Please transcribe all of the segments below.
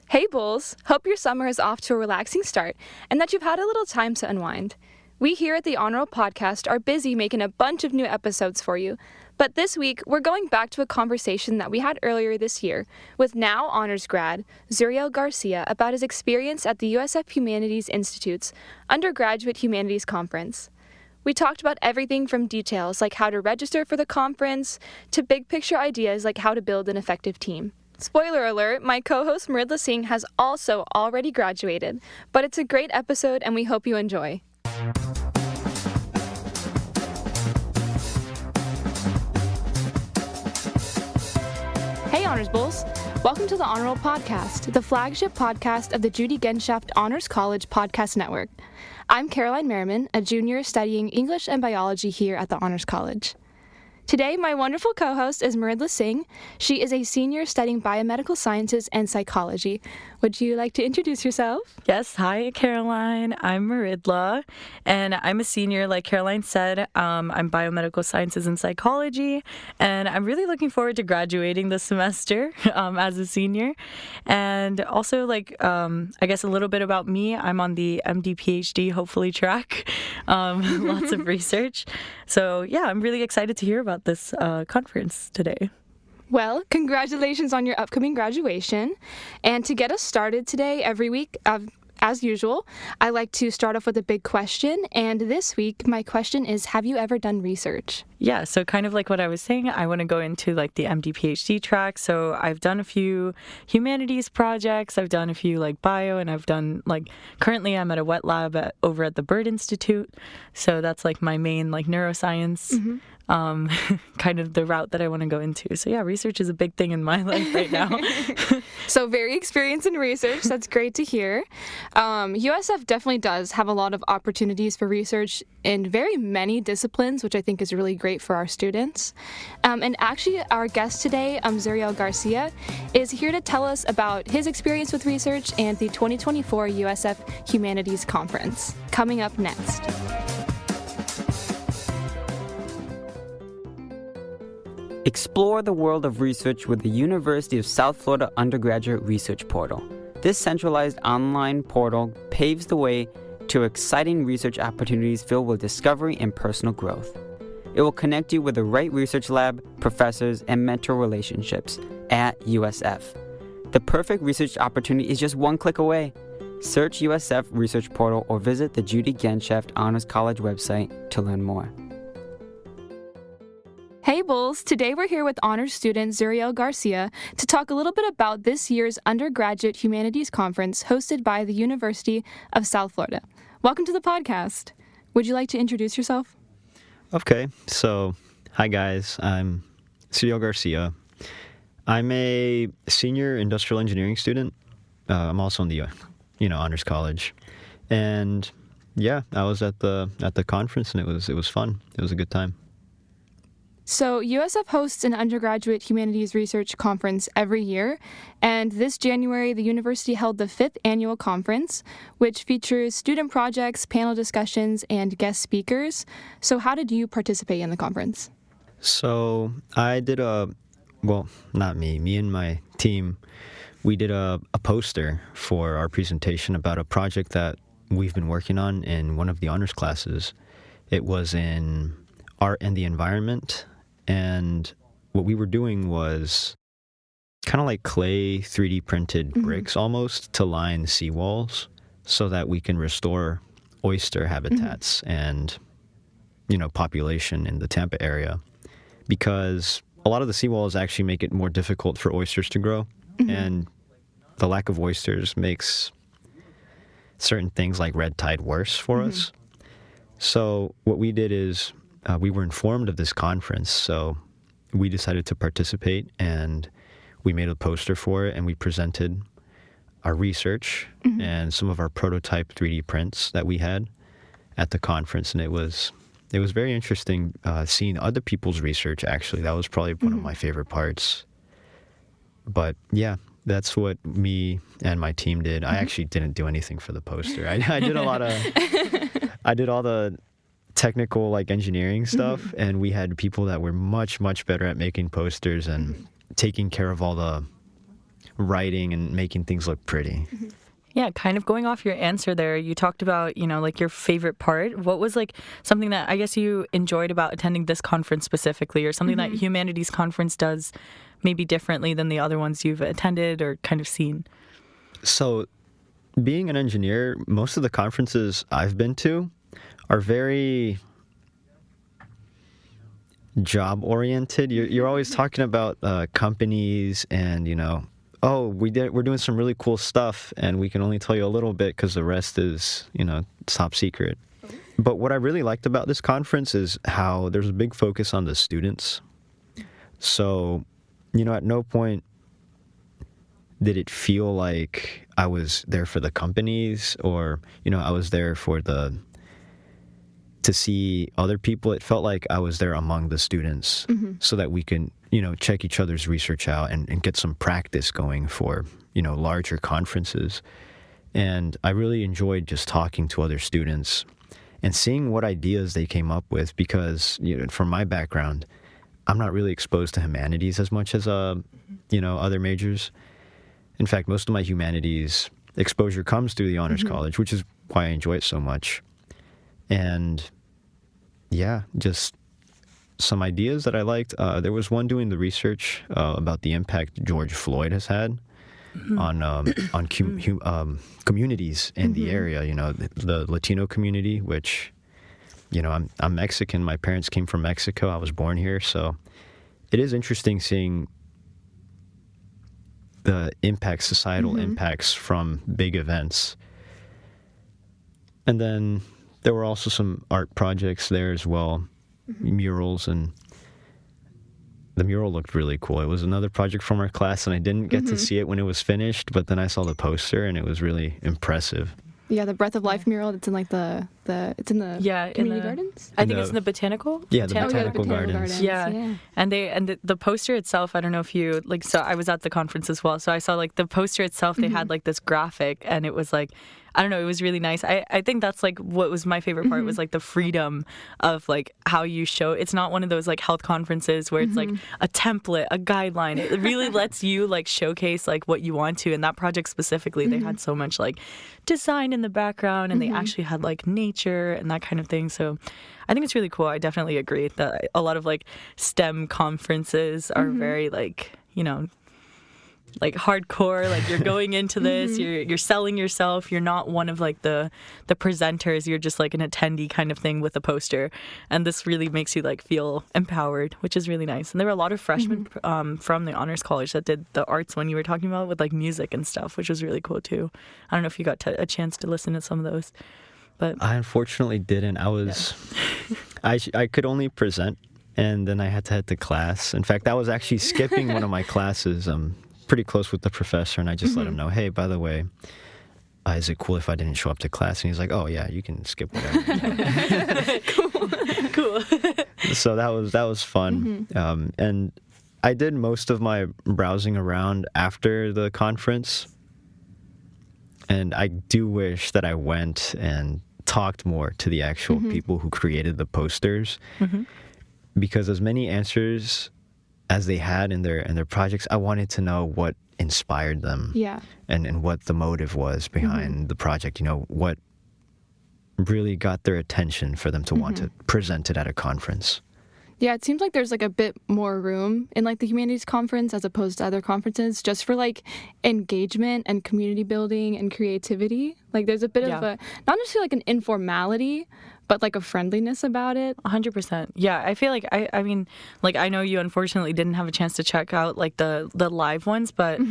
Hey Bulls! Hope your summer is off to a relaxing start and that you've had a little time to unwind. We here at the Honor Roll Podcast are busy making a bunch of new episodes for you, but this week we're going back to a conversation that we had earlier this year with now honors grad Tzuriel Garcia about his experience at the USF Humanities Institute's Undergraduate Humanities Conference. We talked about everything from details like how to register for the conference to big picture ideas like how to build an effective team. Spoiler alert, my co-host Singh has also already graduated, but it's a great episode and we hope you enjoy. Hey Honors Bulls! Welcome to the Honor Roll Podcast, the flagship podcast of the Judy Genshaft Honors College Podcast Network. I'm Caroline Merriman, a junior studying English and biology here at the Honors College. Today, my wonderful co-host is Mridula Singh. She is a senior studying biomedical sciences and psychology. Would you like to introduce yourself? Yes, hi Caroline. I'm Mridula, and I'm a senior, like Caroline said. I'm biomedical sciences and psychology, and I'm really looking forward to graduating this semester as a senior. And also, I guess a little bit about me. I'm on the MD PhD, hopefully track. Lots of research. So yeah, I'm really excited to hear about this conference today. Well, congratulations on your upcoming graduation. And to get us started today, every week, as usual, I like to start off with a big question. And this week, my question is, have you ever done research? Yeah, so kind of like what I was saying, I want to go into the MD PhD track. So I've done a few humanities projects, I've done a few bio, and I've done currently I'm at a wet lab over at the Bird Institute. So that's my main neuroscience kind of the route that I want to go into. So yeah, research is a big thing in my life right now. So very experienced in research. That's great to hear. USF definitely does have a lot of opportunities for research in very many disciplines, which I think is really great for our students. And actually, our guest today, Tzuriel Garcia, is here to tell us about his experience with research and the 2024 USF Humanities Conference. Coming up next. Explore the world of research with the University of South Florida Undergraduate Research Portal. This centralized online portal paves the way to exciting research opportunities filled with discovery and personal growth. It will connect you with the right research lab, professors, and mentor relationships at USF. The perfect research opportunity is just one click away. Search USF Research Portal or visit the Judy Genshaft Honors College website to learn more. Hey Bulls! Today we're here with honors student Tzuriel Garcia to talk a little bit about this year's Undergraduate Humanities Conference hosted by the University of South Florida. Welcome to the podcast. Would you like to introduce yourself? Okay, so hi guys, I'm Tzuriel Garcia. I'm a senior industrial engineering student. I'm also in the honors college, and yeah, I was at the conference and it was fun. It was a good time. So USF hosts an undergraduate humanities research conference every year, and this January the university held the 5th annual conference, which features student projects, panel discussions, and guest speakers. So how did you participate in the conference? So I did not me and my team, we did a poster for our presentation about a project that we've been working on in one of the honors classes. It was in art and the environment. And what we were doing was kind of like clay 3D printed bricks almost to line seawalls so that we can restore oyster habitats and, population in the Tampa area. Because a lot of the seawalls actually make it more difficult for oysters to grow. And the lack of oysters makes certain things like red tide worse for us. So what we did is we were informed of this conference, so we decided to participate, and we made a poster for it, and we presented our research and some of our prototype 3D prints that we had at the conference, and it was very interesting seeing other people's research, actually. That was probably one of my favorite parts. But yeah, that's what me and my team did. I actually didn't do anything for the poster. I did I did all the technical engineering stuff, and we had people that were much better at making posters and taking care of all the writing and making things look pretty. Yeah, kind of going off your answer there, you talked about, like your favorite part. What was like something that I guess you enjoyed about attending this conference specifically, or something that Humanities Conference does maybe differently than the other ones you've attended or kind of seen? So being an engineer, most of the conferences I've been to are very job oriented. You're always talking about companies and, we're doing some really cool stuff and we can only tell you a little bit because the rest is, top secret. But what I really liked about this conference is how there's a big focus on the students. So, at no point did it feel like I was there for the companies or, I was there to see other people. It felt like I was there among the students so that we can, check each other's research out and get some practice going for, larger conferences. And I really enjoyed just talking to other students and seeing what ideas they came up with because, from my background, I'm not really exposed to humanities as much as, other majors. In fact, most of my humanities exposure comes through the Honors College, which is why I enjoy it so much. And yeah, just some ideas that I liked. There was one doing the research about the impact George Floyd has had on communities in the area. The Latino community, which I'm Mexican. My parents came from Mexico. I was born here, so it is interesting seeing the impacts, societal impacts from big events. And then there were also some art projects there as well, murals, and the mural looked really cool. It was another project from our class, and I didn't get to see it when it was finished, but then I saw the poster, and it was really impressive. Yeah, the Breath of Life mural. It's in like it's in the community gardens. I think it's in the botanical. Yeah, the botanical gardens. Yeah. And the poster itself. I don't know if you like. So I was at the conference as well. So I saw like the poster itself. They had like this graphic, and it was like, I don't know. It was really nice. I think that's like what was my favorite part was like the freedom of like how you show. It's not one of those like health conferences where it's like a template, a guideline. It really lets you like showcase like what you want to. And that project specifically, they had so much like design in the background, and they actually had like nature and that kind of thing. So I think it's really cool. I definitely agree that a lot of like STEM conferences are very like, like hardcore, like you're going into this, you're selling yourself, you're not one of like the presenters, you're just like an attendee kind of thing with a poster, and this really makes you like feel empowered, which is really nice. And there were a lot of freshmen from the Honors College that did the arts one you were talking about with like music and stuff, which was really cool too. I don't know if you got a chance to listen to some of those, but I unfortunately didn't. I could only present, and then I had to head to class. In fact, I was actually skipping one of my classes. Pretty close with the professor, and I just let him know, hey, by the way, is it cool if I didn't show up to class? And he's like, oh yeah, you can skip whatever. cool. So that was fun. And I did most of my browsing around after the conference, and I do wish that I went and talked more to the actual people who created the posters, because as many answers as they had in their projects, I wanted to know what inspired them, and what the motive was behind the project. What really got their attention for them to want to present it at a conference. Yeah, it seems like there's like a bit more room in like the Humanities Conference as opposed to other conferences just for like engagement and community building and creativity. Like there's a bit of a, not necessarily like an informality, but like a friendliness about it. 100%. Yeah, I feel like, I mean, like I know you unfortunately didn't have a chance to check out like the live ones, but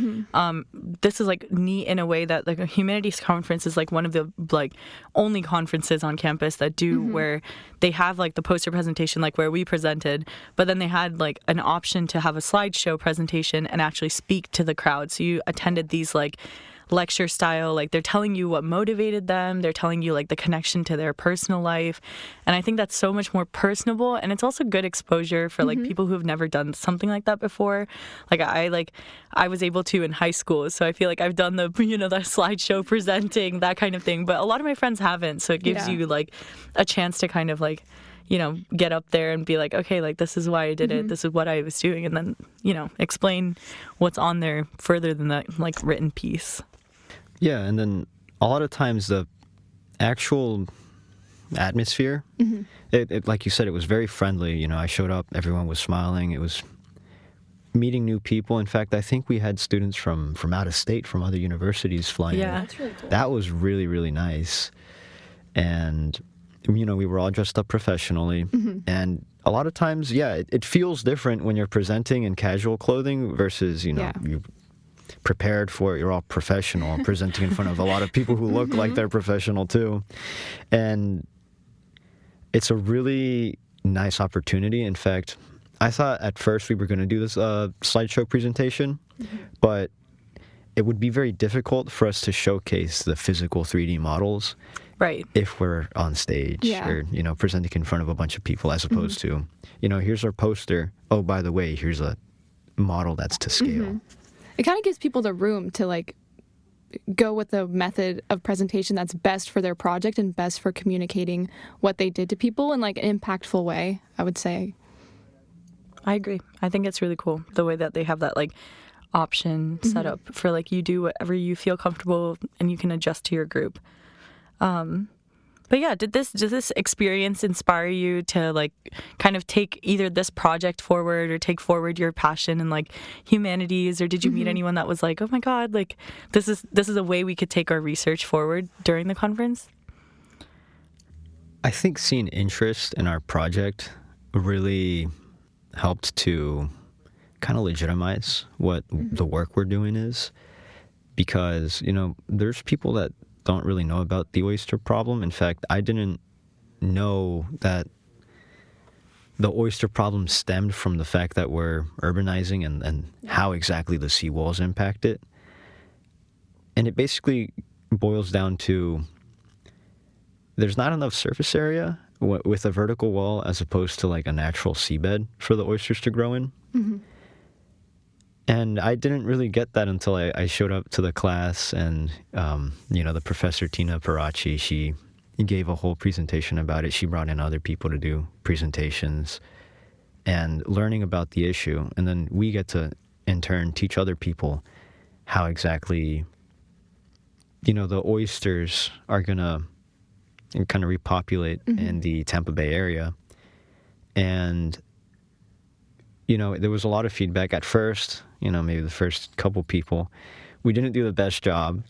this is like neat in a way that like a Humanities Conference is like one of the like only conferences on campus that do where they have like the poster presentation like where we presented, but then they had like an option to have a slideshow presentation and actually speak to the crowd. So you attended these like lecture style, like they're telling you what motivated them, they're telling you like the connection to their personal life, and I think that's so much more personable, and it's also good exposure for like people who have never done something like that before. Like I was able to in high school, so I feel like I've done the the slideshow presenting, that kind of thing, but a lot of my friends haven't, so it gives you like a chance to kind of like get up there and be like, okay, like this is why I did it. This is what I was doing. And then, explain what's on there further than that like written piece. Yeah. And then a lot of times the actual atmosphere, it like you said, it was very friendly. I showed up, everyone was smiling. It was meeting new people. In fact, I think we had students from out of state, from other universities flying. Yeah, that's really cool. That was really, really nice. And, we were all dressed up professionally. And a lot of times, it feels different when you're presenting in casual clothing versus, you prepared for it. You're all professional, presenting in front of a lot of people who look like they're professional too. And it's a really nice opportunity. In fact, I thought at first we were going to do this slideshow presentation, but it would be very difficult for us to showcase the physical 3D models, right? If we're on stage or presenting in front of a bunch of people, as opposed to here's our poster. Oh, by the way, here's a model that's to scale. It kind of gives people the room to like go with the method of presentation that's best for their project and best for communicating what they did to people in like an impactful way, I would say. I agree. I think it's really cool the way that they have that like option set up for like you do whatever you feel comfortable and you can adjust to your group. But yeah, does this experience inspire you to like kind of take either this project forward or take forward your passion in like humanities, or did you meet anyone that was like, oh my God, like this is a way we could take our research forward during the conference? I think seeing interest in our project really helped to kind of legitimize what the work we're doing is, because, there's people that don't really know about the oyster problem. In fact, I didn't know that the oyster problem stemmed from the fact that we're urbanizing and how exactly the seawalls impact it. And it basically boils down to there's not enough surface area with a vertical wall as opposed to like a natural seabed for the oysters to grow in. And I didn't really get that until I showed up to the class, and, the professor, Tina Parachi, she gave a whole presentation about it. She brought in other people to do presentations and learning about the issue. And then we get to, in turn, teach other people how exactly, the oysters are going to kind of repopulate in the Tampa Bay area. And, there was a lot of feedback at first. Maybe the first couple people, we didn't do the best job,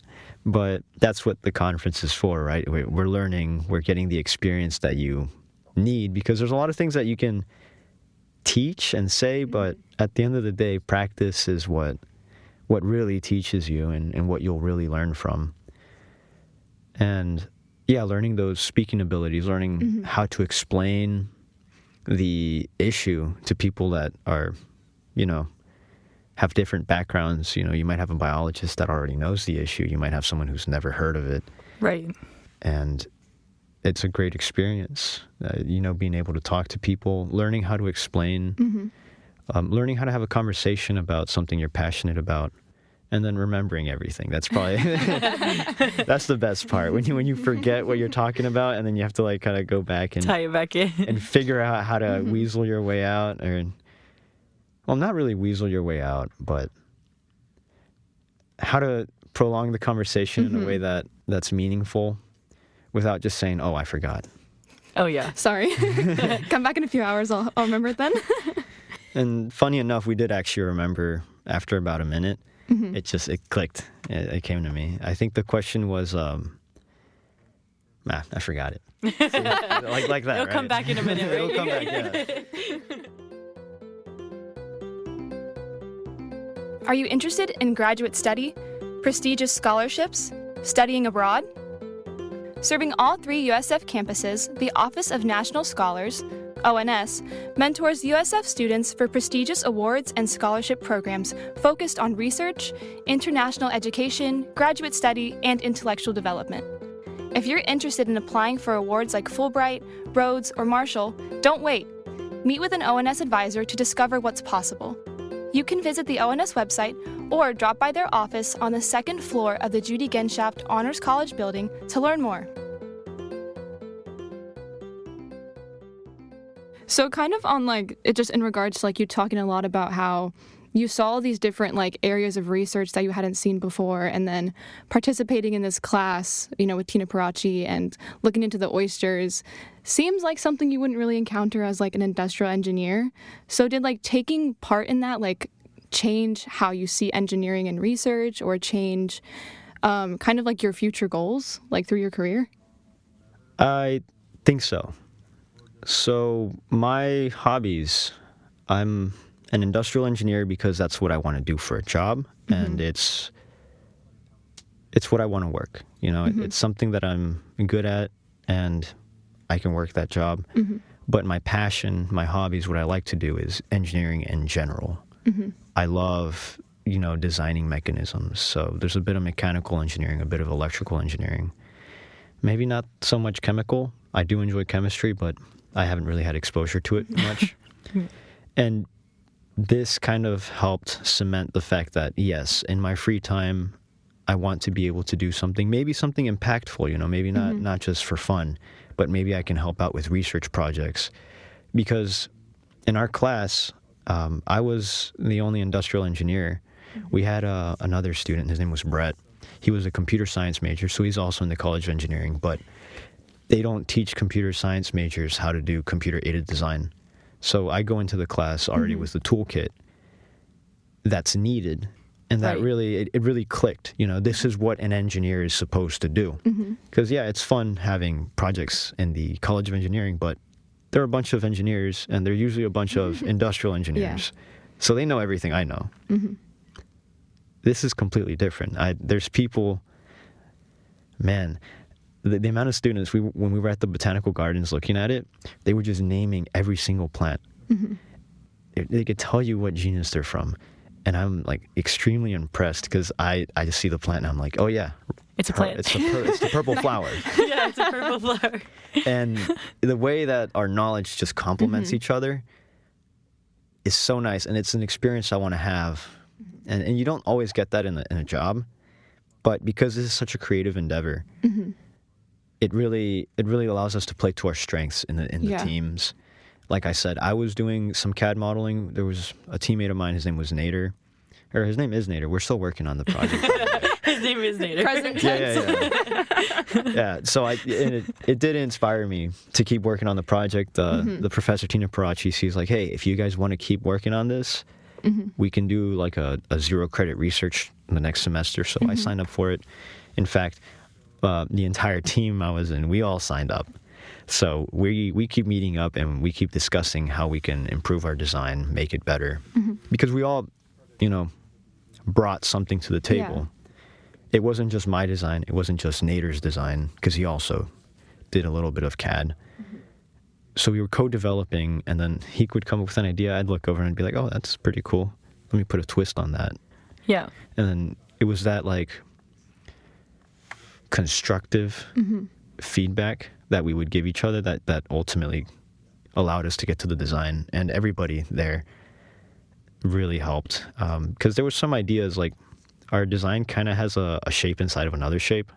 but that's what the conference is for, right? We're learning, we're getting the experience that you need, because there's a lot of things that you can teach and say, but at the end of the day, practice is what really teaches you and what you'll really learn from. And learning those speaking abilities, learning how to explain the issue to people that are, have different backgrounds. You might have a biologist that already knows the issue. You might have someone who's never heard of it. Right. And it's a great experience, being able to talk to people, learning how to explain, learning how to have a conversation about something you're passionate about, and then remembering everything. That's probably, that's the best part. When you forget what you're talking about, and then you have to like kind of go back and tie it back in and figure out how to weasel your way out, or, well, not really weasel your way out, but how to prolong the conversation in a way that's meaningful without just saying, oh, I forgot. Oh, yeah. Sorry. Come back in a few hours. I'll remember it then. And funny enough, we did actually remember after about a minute. It clicked. It came to me. I think the question was, I forgot it. So, like that, It'll right? come back in a minute, right? It'll come back, yeah. Are you interested in graduate study, prestigious scholarships, studying abroad? Serving all 3 USF campuses, the Office of National Scholars, ONS, mentors USF students for prestigious awards and scholarship programs focused on research, international education, graduate study, and intellectual development. If you're interested in applying for awards like Fulbright, Rhodes, or Marshall, don't wait. Meet with an ONS advisor to discover what's possible. You can visit the ONS website or drop by their office on the 2nd floor of the Judy Genshaft Honors College building to learn more. So kind of on like, it just in regards to like you talking a lot about how you saw these different like areas of research that you hadn't seen before, and then participating in this class, you know, with Tina Parachi and looking into the oysters seems like something you wouldn't really encounter as like an industrial engineer. So did like taking part in that like change how you see engineering and research, or change kind of like your future goals like through your career? I think so. So my hobbies, I'm an industrial engineer because that's what I want to do for a job, and it's what I want to work. You know, it's something that I'm good at, and I can work that job. But my passion, my hobbies, what I like to do is engineering in general. I love, you know, designing mechanisms. So there's a bit of mechanical engineering, a bit of electrical engineering. Maybe not so much chemical. I do enjoy chemistry, but I haven't really had exposure to it much. And this kind of helped cement the fact that, yes, in my free time, I want to be able to do something, maybe something impactful, you know, maybe not just for fun, but maybe I can help out with research projects. Because in our class, I was the only industrial engineer. We had another student, his name was Brett. He was a computer science major, so he's also in the College of Engineering, but they don't teach computer science majors how to do computer-aided design. So I go into the class already with the toolkit that's needed, and that really, it really clicked. You know, this is what an engineer is supposed to do. Because, yeah, it's fun having projects in the College of Engineering, but there are a bunch of engineers, and they're usually a bunch of industrial engineers. So they know everything I know. This is completely different. There's people, man, the amount of students, when we were at the botanical gardens looking at it, they were just naming every single plant. They could tell you what genus they're from. And I'm like extremely impressed because I just see the plant and I'm like, oh yeah. It's a plant. It's the purple flower. Yeah, it's a purple flower. And the way that our knowledge just complements each other is so nice. And it's an experience I want to have. And you don't always get that in a job. But because this is such a creative endeavor, it really allows us to play to our strengths in the teams. Like I said, I was doing some CAD modeling. There was a teammate of mine, his name was Nader. Or his name is Nader. We're still working on the project. His name is Nader. Present tense. Yeah, so it did inspire me to keep working on the project. The professor, Tina Parachi, she's like, hey, if you guys want to keep working on this, we can do like a 0 credit research in the next semester. So I signed up for it. In fact, the entire team I was in, we all signed up. So we keep meeting up and we keep discussing how we can improve our design, make it better. Because we all, you know, brought something to the table. It wasn't just my design. It wasn't just Nader's design, because he also did a little bit of CAD. So we were co-developing, and then he would come up with an idea. I'd look over and be like, oh, that's pretty cool. Let me put a twist on that. Yeah. And then it was that, like, constructive feedback that we would give each other that ultimately allowed us to get to the design. And everybody there really helped. Because there were some ideas, like, our design kind of has a shape inside of another shape.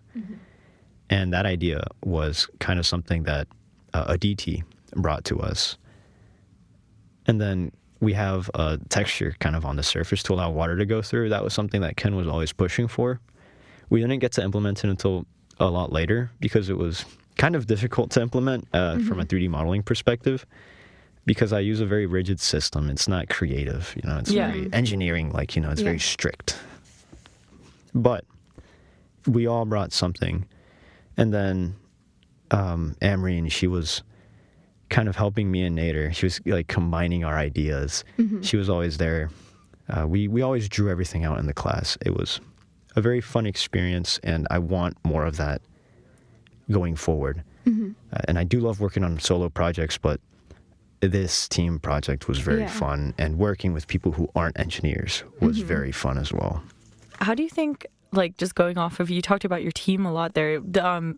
And that idea was kind of something that Aditi brought to us. And then we have a texture kind of on the surface to allow water to go through. That was something that Ken was always pushing for. We didn't get to implement it until a lot later because it was kind of difficult to implement from a 3D modeling perspective, because I use a very rigid system. It's not creative, you know, it's very engineering, like, you know, it's very strict. But we all brought something. And then Amreen, she was kind of helping me and Nader. She was like combining our ideas. She was always there. We always drew everything out in the class. It was a very fun experience, and I want more of that going forward. And I do love working on solo projects, but this team project was very fun, and working with people who aren't engineers was very fun as well. How do you think, like, just going off of, you talked about your team a lot there,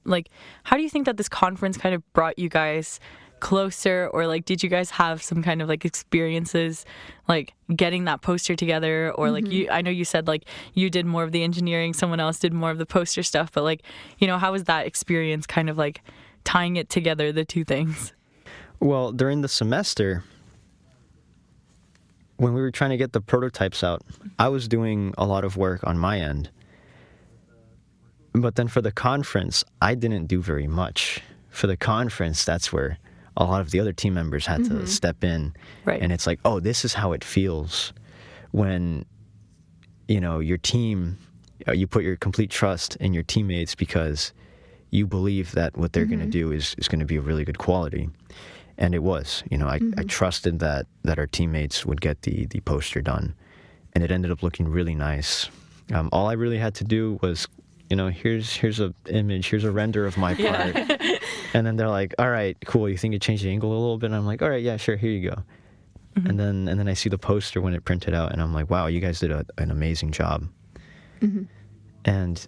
like, how do you think that this conference kind of brought you guys closer, or like, did you guys have some kind of like experiences, like getting that poster together, or like I know you said like you did more of the engineering, someone else did more of the poster stuff, but like, you know, how was that experience kind of like tying it together, the two things? Well, during the semester, when we were trying to get the prototypes out, I was doing a lot of work on my end. But then for the conference, I didn't do very much. For the conference, that's where a lot of the other team members had to step in. Right. And it's like, oh, this is how it feels when, you know, your team, you put your complete trust in your teammates because you believe that what they're going to do is going to be a really good quality. And it was, you know, I trusted that our teammates would get the poster done. And it ended up looking really nice. All I really had to do was, you know, here's a image, here's a render of my part. And then they're like, all right, cool, you think you changed the angle a little bit? And I'm like, all right, yeah, sure, here you go. And then I see the poster when it printed out, and I'm like, wow, you guys did an amazing job. And,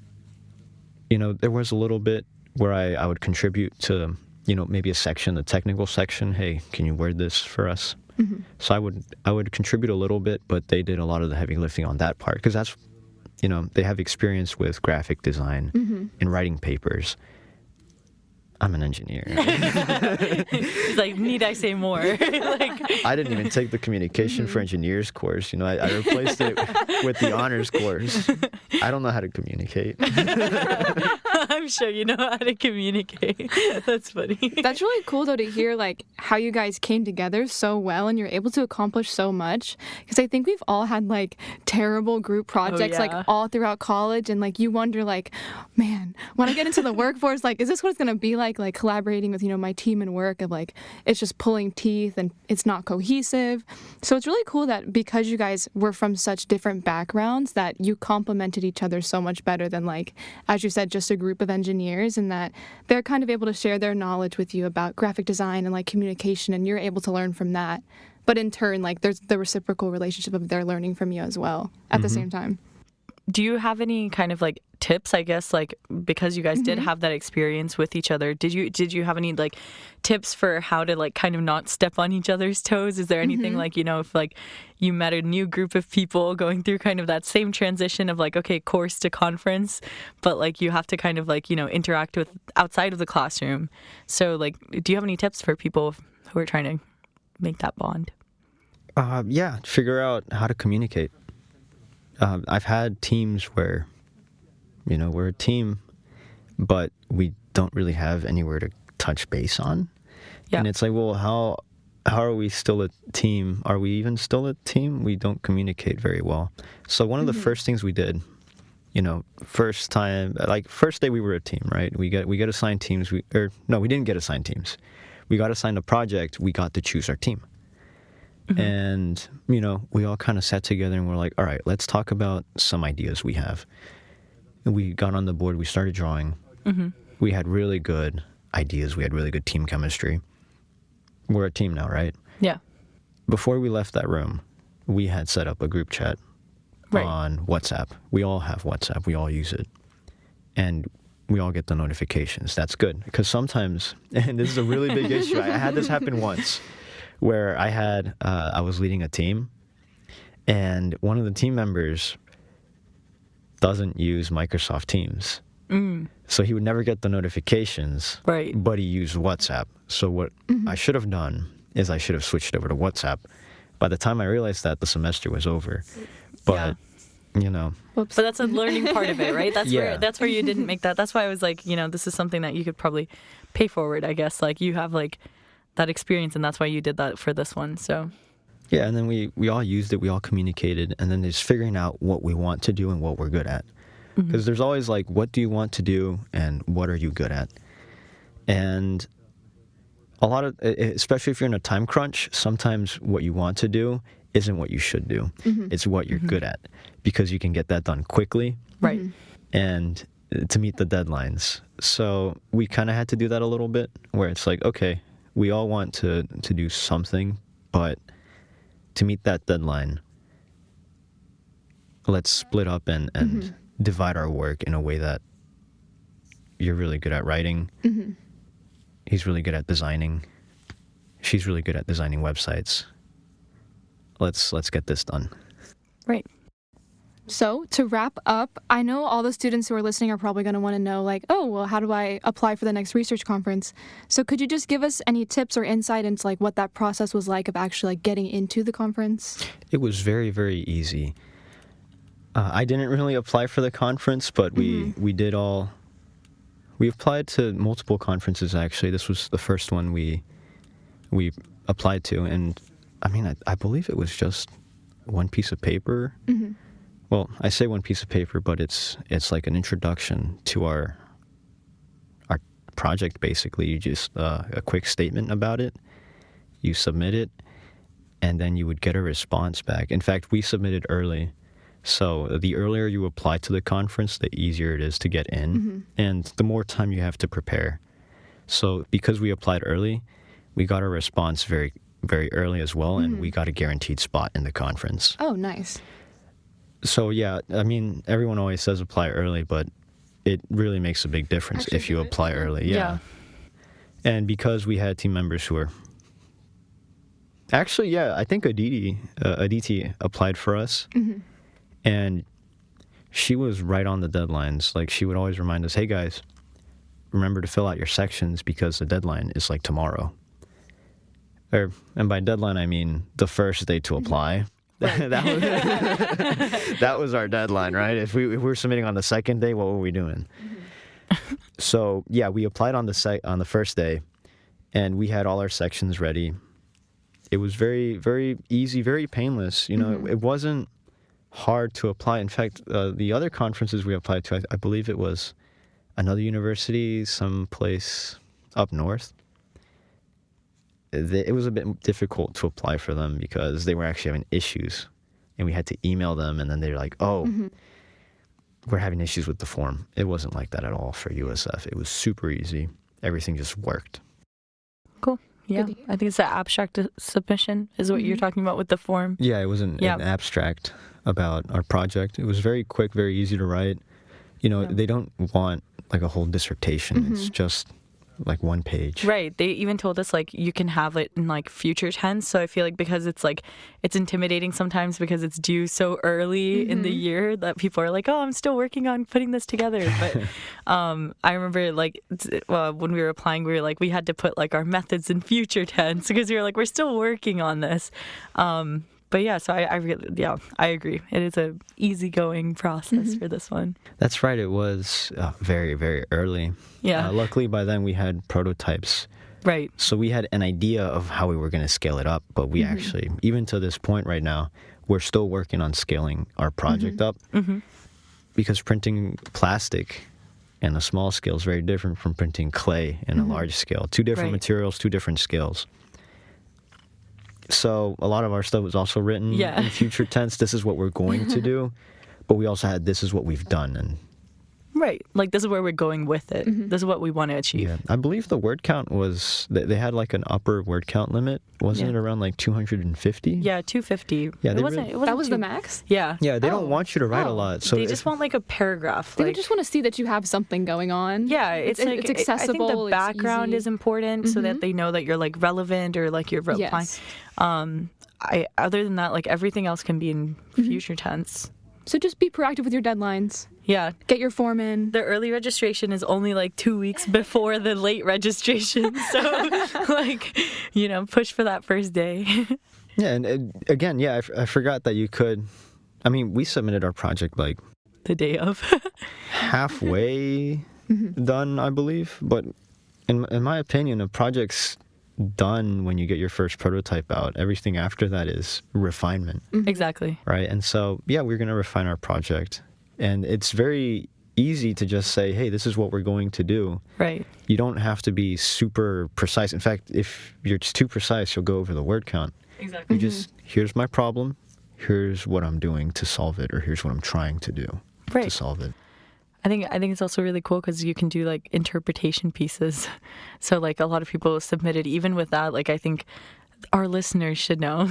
you know, there was a little bit where I would contribute to, you know, maybe a section, the technical section. Hey, can you word this for us? So I would contribute a little bit, but they did a lot of the heavy lifting on that part because that's, you know, they have experience with graphic design and writing papers. I'm an engineer. He's like, need I say more? Like, I didn't even take the communication for engineers course. You know, I replaced it with the honors course. I don't know how to communicate. I'm sure you know how to communicate. That's funny. That's really cool, though, to hear, like, how you guys came together so well and you're able to accomplish so much. Because I think we've all had, like, terrible group projects, like, all throughout college. And, like, you wonder, like, man, when I get into the workforce, like, is this what it's going to be like collaborating with, you know, my team and work of, like, it's just pulling teeth and it's not cohesive. So it's really cool that because you guys were from such different backgrounds that you complemented each other so much better than, like, as you said, just a group of engineers, and that they're kind of able to share their knowledge with you about graphic design and, like, communication, and you're able to learn from that. But in turn, like, there's the reciprocal relationship of they're learning from you as well at the same time. Do you have any kind of, like, tips, I guess, like, because you guys did have that experience with each other, did you have any, like, tips for how to, like, kind of not step on each other's toes? Is there anything, like, you know, if, like, you met a new group of people going through kind of that same transition of, like, okay, course to conference, but, like, you have to kind of, like, you know, interact with outside of the classroom. So, like, do you have any tips for people who are trying to make that bond? Yeah, figure out how to communicate. I've had teams where, you know, we're a team, but we don't really have anywhere to touch base on. Yeah. And it's like, well, how are we still a team? Are we even still a team? We don't communicate very well. So one of the first things we did, you know, first day we were a team, right? We get assigned teams. We didn't get assigned teams. We got assigned a project. We got to choose our team. And, you know, we all kind of sat together and we're like, all right, let's talk about some ideas we have. And we got on the board, we started drawing. We had really good ideas. We had really good team chemistry. We're a team now, right? Yeah. Before we left that room, we had set up a group chat on WhatsApp. We all have WhatsApp. We all use it. And we all get the notifications. That's good. Because sometimes, and this is a really big issue, I had this happen once, where I was leading a team, and one of the team members doesn't use Microsoft Teams. So he would never get the notifications, but he used WhatsApp. So what I should have done is I should have switched over to WhatsApp. By the time I realized that, the semester was over. But, you know. But that's a learning part of it, right? That's where you didn't make that. That's why I was like, you know, this is something that you could probably pay forward, I guess. Like, you have, like, that experience, and that's why you did that for this one. So yeah, and then we all used it, we all communicated, and then there's figuring out what we want to do and what we're good at, because there's always, like, what do you want to do and what are you good at? And a lot of, especially if you're in a time crunch, sometimes what you want to do isn't what you should do. It's what you're good at, because you can get that done quickly, and to meet the deadlines. So we kind of had to do that a little bit, where it's like, okay, we all want to do something, but to meet that deadline, let's split up and divide our work in a way that you're really good at writing. He's really good at designing. She's really good at designing websites. Let's get this done. Right. So to wrap up, I know all the students who are listening are probably going to want to know, like, oh, well, how do I apply for the next research conference? So could you just give us any tips or insight into like what that process was like of actually like getting into the conference? It was very, very easy. I didn't really apply for the conference, but we applied to multiple conferences, actually. This was the first one we applied to, and I mean, I believe it was just one piece of paper. Mm-hmm. Well, I say one piece of paper, but it's like an introduction to our project, basically. You just a quick statement about it, you submit it, and then you would get a response back. In fact, we submitted early, so the earlier you apply to the conference, the easier it is to get in, and the more time you have to prepare. So because we applied early, we got a response very, very early as well, and we got a guaranteed spot in the conference. Oh, nice. So, yeah, I mean, everyone always says apply early, but it really makes a big difference Actually if you do it. apply early. Yeah. And because we had team members who were... Actually, yeah, I think Aditi applied for us, and she was right on the deadlines. Like, she would always remind us, hey, guys, remember to fill out your sections because the deadline is, like, tomorrow. And by deadline, I mean the first day to apply. That was our deadline, right? If we were submitting on the second day, what were we doing? So yeah, we applied on the first day, and we had all our sections ready. It was very, very easy, very painless. You know, it wasn't hard to apply. In fact, the other conferences we applied to, I believe it was another university, someplace up north. It was a bit difficult to apply for them because they were actually having issues, and we had to email them, and then they're like, oh, we're having issues with the form. It wasn't like that at all for USF. It was super easy. Everything just worked. Cool. Yeah, I think it's the abstract submission is what you're talking about with the form. Yeah, it was an abstract about our project. It was very quick, very easy to write. You know, they don't want like a whole dissertation. It's just like one page. Right. They even told us like you can have it in like future tense. So I feel like because it's like it's intimidating sometimes because it's due so early in the year that people are like, oh, I'm still working on putting this together. But I remember like when we were applying, we were like we had to put like our methods in future tense because we were like we're still working on this. But yeah, so I really, I agree. It is a easygoing process for this one. That's right. It was very, very early. Yeah. Luckily, by then we had prototypes. Right. So we had an idea of how we were going to scale it up. But we actually, even to this point right now, we're still working on scaling our project up. Because printing plastic in a small scale is very different from printing clay in a large scale. Two different materials, two different scales. So a lot of our stuff was also written in future tense. This is what we're going to do. But we also had this is what we've done. And right. Like this is where we're going with it. This is what we want to achieve. Yeah. I believe the word count was, they had like an upper word count limit. Wasn't it around like 250? Yeah, 250. Yeah, it wasn't that was the max? Yeah. Yeah, they don't want you to write a lot. So they just want like a paragraph. They just want to see that you have something going on. Yeah, it's like it's accessible. I think the background is important so that they know that you're like relevant or like you're replying. Other than that, like everything else can be in future tense. So just be proactive with your deadlines. Yeah. Get your form in. The early registration is only like 2 weeks before the late registration. So like, you know, push for that first day. Yeah, and again, I forgot that you could, I mean, we submitted our project like the day of. halfway done, I believe. But in my opinion, a project's done when you get your first prototype out. Everything after that is refinement. Exactly. Right? And so, yeah, we're going to refine our project. And it's very easy to just say, hey, this is what we're going to do. Right. You don't have to be super precise. In fact, if you're too precise, you'll go over the word count. Exactly. You just, here's my problem, here's what I'm doing to solve it, or here's what I'm trying to do to solve it. I think it's also really cool because you can do like interpretation pieces. So like a lot of people submitted even with that. Like I think our listeners should know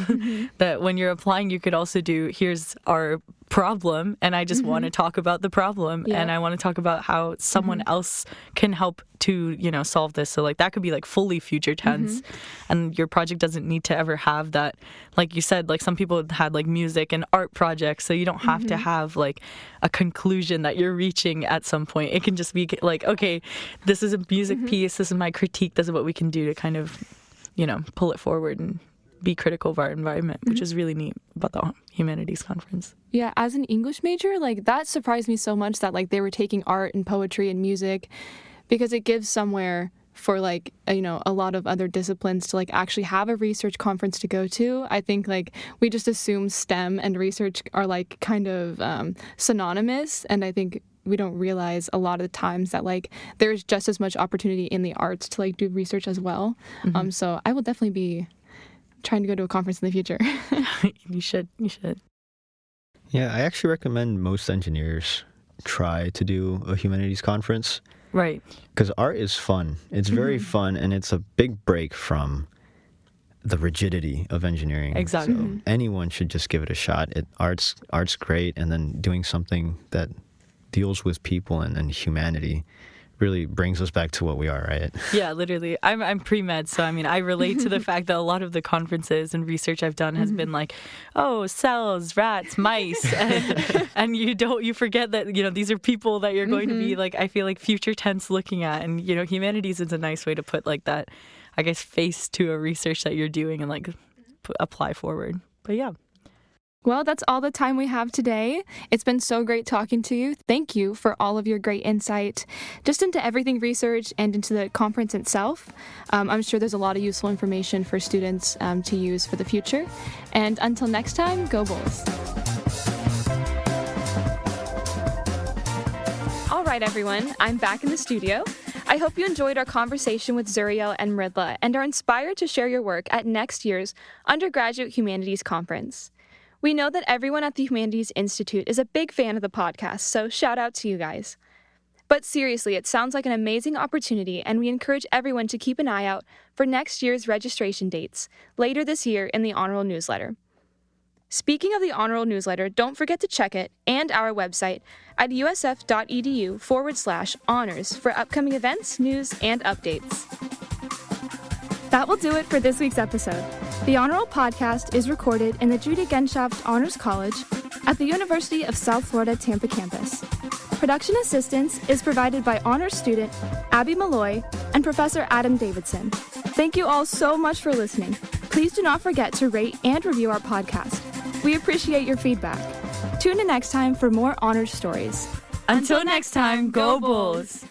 that when you're applying, you could also do, here's our problem, and I just want to talk about the problem, and I want to talk about how someone else can help to, solve this. So like that could be like fully future tense, and your project doesn't need to ever have that. Like you said, like some people had like music and art projects, so you don't have to have like a conclusion that you're reaching at some point. It can just be like, okay, this is a music piece, this is my critique, this is what we can do to kind of pull it forward and be critical of our environment, which is really neat about the humanities conference. Yeah, as an English major, like that surprised me so much that like they were taking art and poetry and music, because it gives somewhere for like, a lot of other disciplines to like actually have a research conference to go to. I think like we just assume STEM and research are like kind of synonymous, and I think we don't realize a lot of the times that like there's just as much opportunity in the arts to like do research as well. So I will definitely be trying to go to a conference in the future. You should. Yeah, I actually recommend most engineers try to do a humanities conference. Right. Because art is fun. It's very fun, and it's a big break from the rigidity of engineering. Exactly. So anyone should just give it a shot. Art's great, and then doing something that deals with people and humanity really brings us back to what we are, right? Yeah, literally. I'm pre-med, so I mean, I relate to the fact that a lot of the conferences and research I've done has been like, oh, cells, rats, mice, and you forget that these are people that you're going to be like, I feel like future tense looking at, and humanities is a nice way to put like that, I guess, face to a research that you're doing and like apply forward. But yeah. Well, that's all the time we have today. It's been so great talking to you. Thank you for all of your great insight just into everything research and into the conference itself. I'm sure there's a lot of useful information for students to use for the future. And until next time, go Bulls. All right, everyone, I'm back in the studio. I hope you enjoyed our conversation with Tzuriel and Mridula and are inspired to share your work at next year's Undergraduate Humanities Conference. We know that everyone at the Humanities Institute is a big fan of the podcast, so shout out to you guys. But seriously, it sounds like an amazing opportunity, and we encourage everyone to keep an eye out for next year's registration dates later this year in the Honor Roll newsletter. Speaking of the Honor Roll newsletter, don't forget to check it and our website at usf.edu/honors for upcoming events, news, and updates. That will do it for this week's episode. The Honor Roll podcast is recorded in the Judy Genschaft Honors College at the University of South Florida Tampa campus. Production assistance is provided by honors student Abby Malloy and Professor Adam Davidson. Thank you all so much for listening. Please do not forget to rate and review our podcast. We appreciate your feedback. Tune in next time for more honors stories. Until next time, go Bulls!